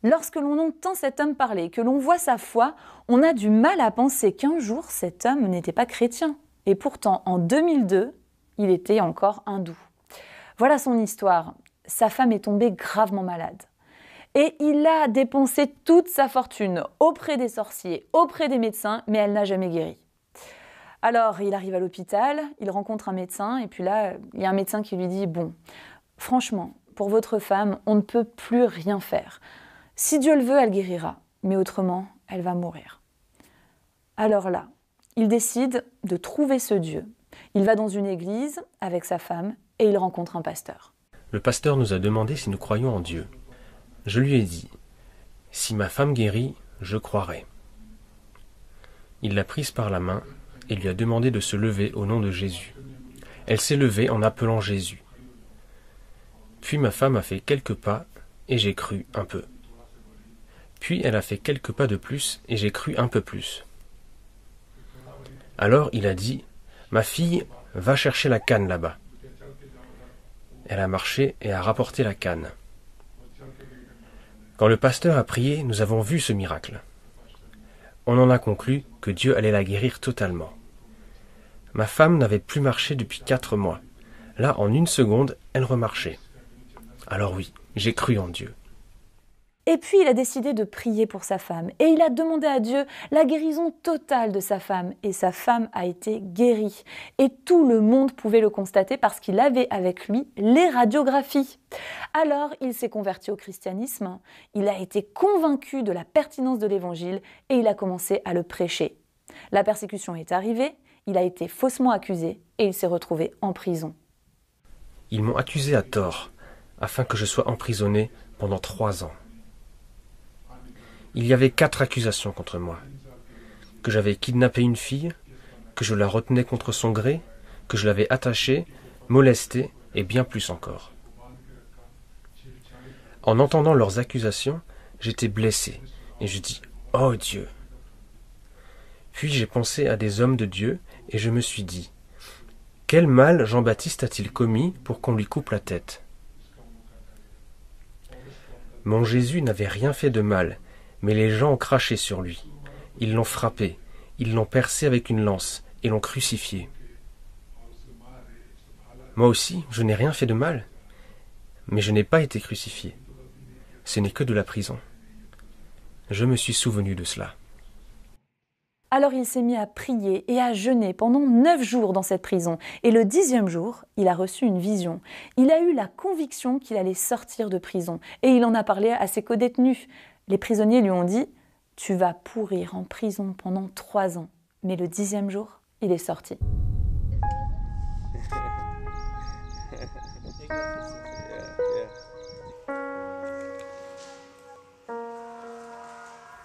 Lorsque l'on entend cet homme parler, que l'on voit sa foi, on a du mal à penser qu'un jour cet homme n'était pas chrétien. Et pourtant, en 2002, il était encore hindou. Voilà son histoire. Sa femme est tombée gravement malade. Et il a dépensé toute sa fortune auprès des sorciers, auprès des médecins, mais elle n'a jamais guéri. Alors, il arrive à l'hôpital, il rencontre un médecin, et puis là, il y a un médecin qui lui dit « Bon, franchement, pour votre femme, on ne peut plus rien faire. Si Dieu le veut, elle guérira, mais autrement, elle va mourir. » Alors là, il décide de trouver ce Dieu. Il va dans une église avec sa femme et il rencontre un pasteur. Le pasteur nous a demandé si nous croyons en Dieu. Je lui ai dit, « Si ma femme guérit, je croirai. » Il l'a prise par la main et lui a demandé de se lever au nom de Jésus. Elle s'est levée en appelant Jésus. Puis ma femme a fait quelques pas et j'ai cru un peu. Puis elle a fait quelques pas de plus et j'ai cru un peu plus. Alors il a dit, « Ma fille, va chercher la canne là-bas. » Elle a marché et a rapporté la canne. Quand le pasteur a prié, nous avons vu ce miracle. On en a conclu que Dieu allait la guérir totalement. Ma femme n'avait plus marché depuis 4 mois. Là, en 1 seconde, elle remarchait. Alors oui, j'ai cru en Dieu. Et puis il a décidé de prier pour sa femme. Et il a demandé à Dieu la guérison totale de sa femme. Et sa femme a été guérie. Et tout le monde pouvait le constater parce qu'il avait avec lui les radiographies. Alors il s'est converti au christianisme. Il a été convaincu de la pertinence de l'évangile et il a commencé à le prêcher. La persécution est arrivée, il a été faussement accusé et il s'est retrouvé en prison. Ils m'ont accusé à tort, afin que je sois emprisonné pendant 3 ans. Il y avait 4 accusations contre moi. Que j'avais kidnappé une fille, que je la retenais contre son gré, que je l'avais attachée, molestée et bien plus encore. En entendant leurs accusations, j'étais blessé et je dis « Oh Dieu !» Puis j'ai pensé à des hommes de Dieu et je me suis dit « Quel mal Jean-Baptiste a-t-il commis pour qu'on lui coupe la tête ?» Mon Jésus n'avait rien fait de mal, mais les gens ont craché sur lui. Ils l'ont frappé, ils l'ont percé avec une lance et l'ont crucifié. Moi aussi, je n'ai rien fait de mal, mais je n'ai pas été crucifié. Ce n'est que de la prison. Je me suis souvenu de cela. Alors il s'est mis à prier et à jeûner pendant 9 jours dans cette prison. Et le 10e jour, il a reçu une vision. Il a eu la conviction qu'il allait sortir de prison. Et il en a parlé à ses codétenus. Les prisonniers lui ont dit « Tu vas pourrir en prison pendant 3 ans. » Mais le 10e jour, il est sorti.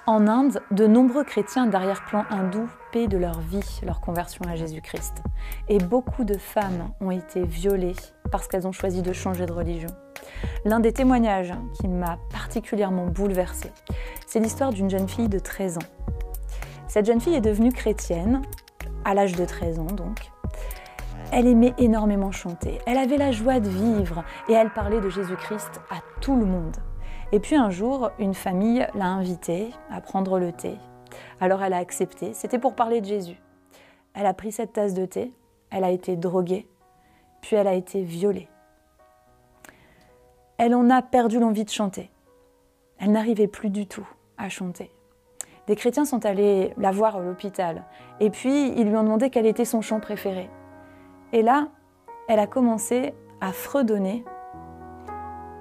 En Inde, de nombreux chrétiens d'arrière-plan hindou paient de leur vie leur conversion à Jésus-Christ. Et beaucoup de femmes ont été violées parce qu'elles ont choisi de changer de religion. L'un des témoignages qui m'a particulièrement bouleversée, c'est l'histoire d'une jeune fille de 13 ans. Cette jeune fille est devenue chrétienne, à l'âge de 13 ans donc. Elle aimait énormément chanter, elle avait la joie de vivre et elle parlait de Jésus-Christ à tout le monde. Et puis un jour, une famille l'a invitée à prendre le thé. Alors elle a accepté, c'était pour parler de Jésus. Elle a pris cette tasse de thé, elle a été droguée, puis elle a été violée. Elle en a perdu l'envie de chanter. Elle n'arrivait plus du tout à chanter. Des chrétiens sont allés la voir à l'hôpital et puis ils lui ont demandé quel était son chant préféré. Et là, elle a commencé à fredonner «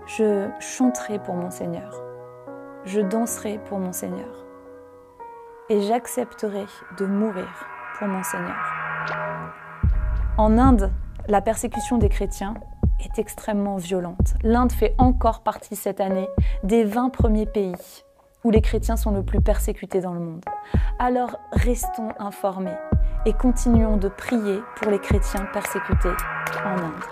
Je chanterai pour mon Seigneur, je danserai pour mon Seigneur et j'accepterai de mourir pour mon Seigneur. » En Inde, la persécution des chrétiens est extrêmement violente. L'Inde fait encore partie cette année des 20 premiers pays où les chrétiens sont le plus persécutés dans le monde. Alors restons informés et continuons de prier pour les chrétiens persécutés en Inde.